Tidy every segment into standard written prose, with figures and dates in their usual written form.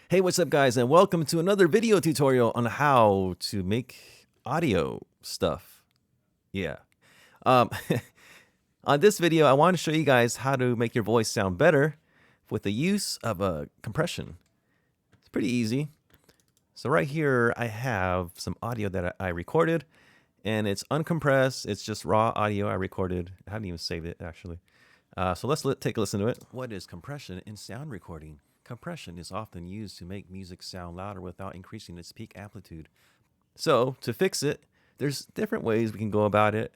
Hey, what's up guys, and welcome to another video tutorial on how to make audio stuff. Yeah. Um, on this video, I want to show you guys how to make your voice sound better with the use of a compression. It's pretty easy. So right here, I have some audio that I recorded, and it's uncompressed. It's just raw audio I recorded. I haven't even saved it, actually. So let's take a listen to it. What is compression in sound recording? Compression is often used to make music sound louder without increasing its peak amplitude. So to fix it, there's different ways we can go about it.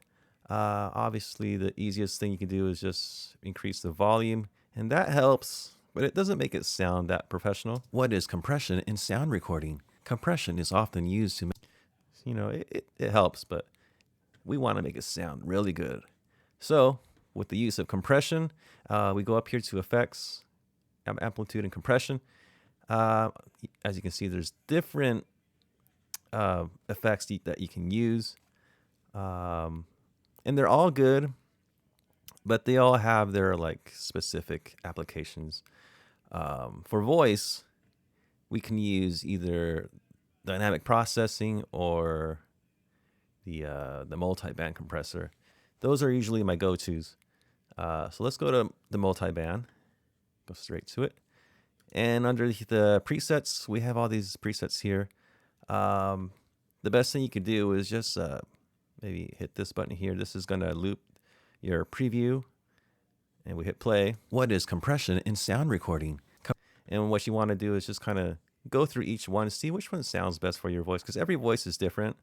Obviously, the easiest thing you can do is just increase the volume, and that helps, but it doesn't make it sound that professional. What is compression in sound recording? Compression is often used to make, it helps, but we want to make it sound really good. So with the use of compression, we go up here to effects, amplitude and compression. As you can see, there's different effects that you can use, and they're all good, but they all have their specific applications. For voice, we can use either dynamic processing or the multi-band compressor. Those are usually my go-tos. So let's go to the multi-band. Go straight to it. And under the presets, we have all these presets here. The best thing you could do is just maybe hit this button here. This is going to loop your preview. And we hit play. What is compression in sound recording? And what you want to do is just kind of go through each one, see which one sounds best for your voice, because every voice is different.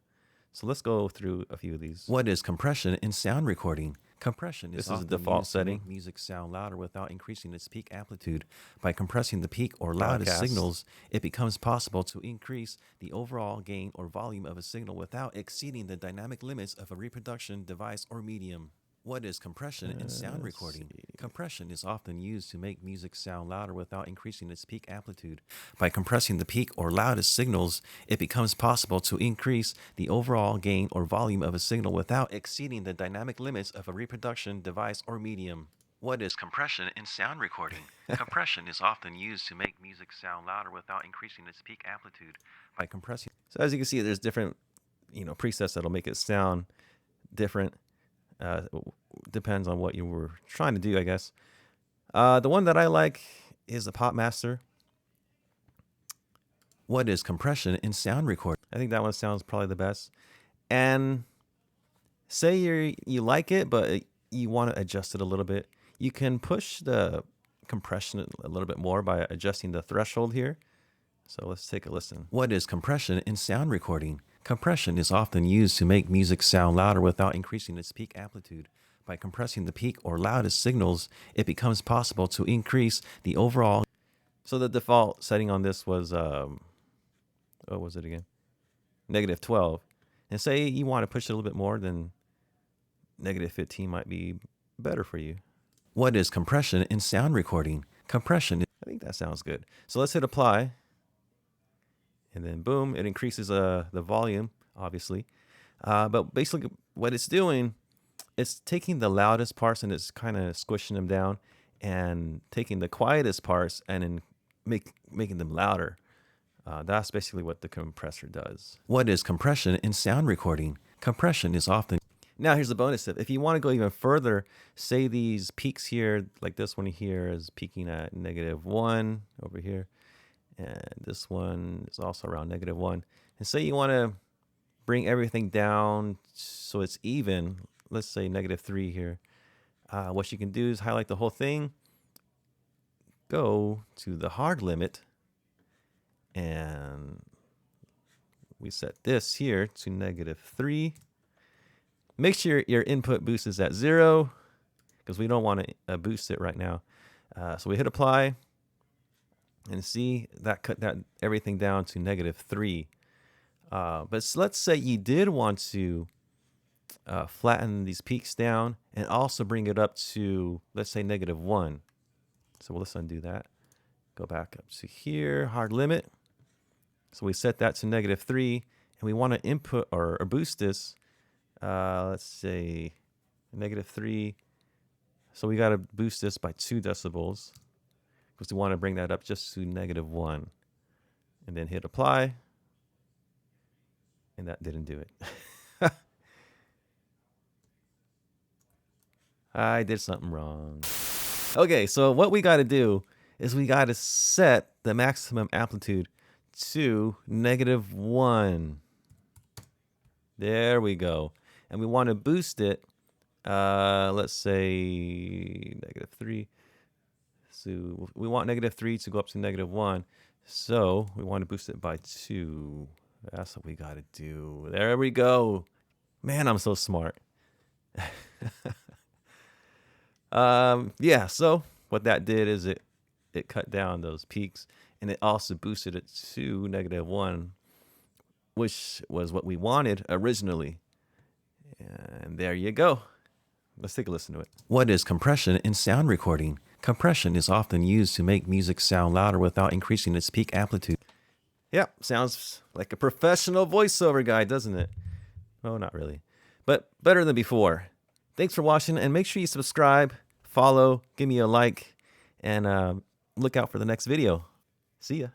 So let's go through a few of these. What is compression in sound recording? Compression is the default setting. To make music sound louder without increasing its peak amplitude. By compressing the peak or loudest signals, it becomes possible to increase the overall gain or volume of a signal without exceeding the dynamic limits of a reproduction device or medium. What is compression in sound recording? Compression is often used to make music sound louder without increasing its peak amplitude. By compressing the peak or loudest signals, it becomes possible to increase the overall gain or volume of a signal without exceeding the dynamic limits of a reproduction device or medium. What is compression in sound recording? Compression is often used to make music sound louder without increasing its peak amplitude. By compressing. So as you can see, there's different, presets that'll make it sound different. Depends on what you were trying to do, I guess. The one that I like is the Pop Master. What is compression in sound recording? I think that one sounds probably the best. And say you like it, but you want to adjust it a little bit. You can push the compression a little bit more by adjusting the threshold here. So let's take a listen. What is compression in sound recording? Compression is often used to make music sound louder without increasing its peak amplitude. By compressing the peak or loudest signals, it becomes possible to increase the overall. So the default setting on this was, what was it again? -12. And say you want to push it a little bit more, then -15 might be better for you. What is compression in sound recording? Compression, I think that sounds good. So let's hit apply. And then boom, it increases the volume, obviously. But basically what it's doing, it's taking the loudest parts and it's kind of squishing them down and taking the quietest parts and then making them louder. That's basically what the compressor does. What is compression in sound recording? Compression is often... Now here's the bonus tip. If you want to go even further, say these peaks here, like this one here is peaking at -1 over here. And this one is also around -1. And say you want to bring everything down so it's even, let's say -3 here. What you can do is highlight the whole thing, go to the hard limit, and we set this here to -3. Make sure your input boost is at 0 because we don't want to boost it right now. So we hit apply. And see, that cut that everything down to -3. But let's say you did want to flatten these peaks down and also bring it up to, let's say, -1. So let's undo that. Go back up to here, hard limit. So we set that to -3, and we want to input or boost this, let's say, -3. So we got to boost this by 2 decibels. Because we want to bring that up just to -1. and then hit apply. And that didn't do it. I did something wrong. Okay, so what we got to do is we got to set the maximum amplitude to -1. There we go. And we want to boost it, let's say -3. So we want -3 to go up to -1. So we want to boost it by 2. That's what we got to do. There we go. Man, I'm so smart. Yeah, so what that did is it cut down those peaks, and it also boosted it to -1, which was what we wanted originally. And there you go. Let's take a listen to it. What is compression in sound recording? Compression is often used to make music sound louder without increasing its peak amplitude. Yep, sounds like a professional voiceover guy, doesn't it? Oh, not really, but better than before. Thanks for watching, and make sure you subscribe, follow, give me a like, and look out for the next video. See ya.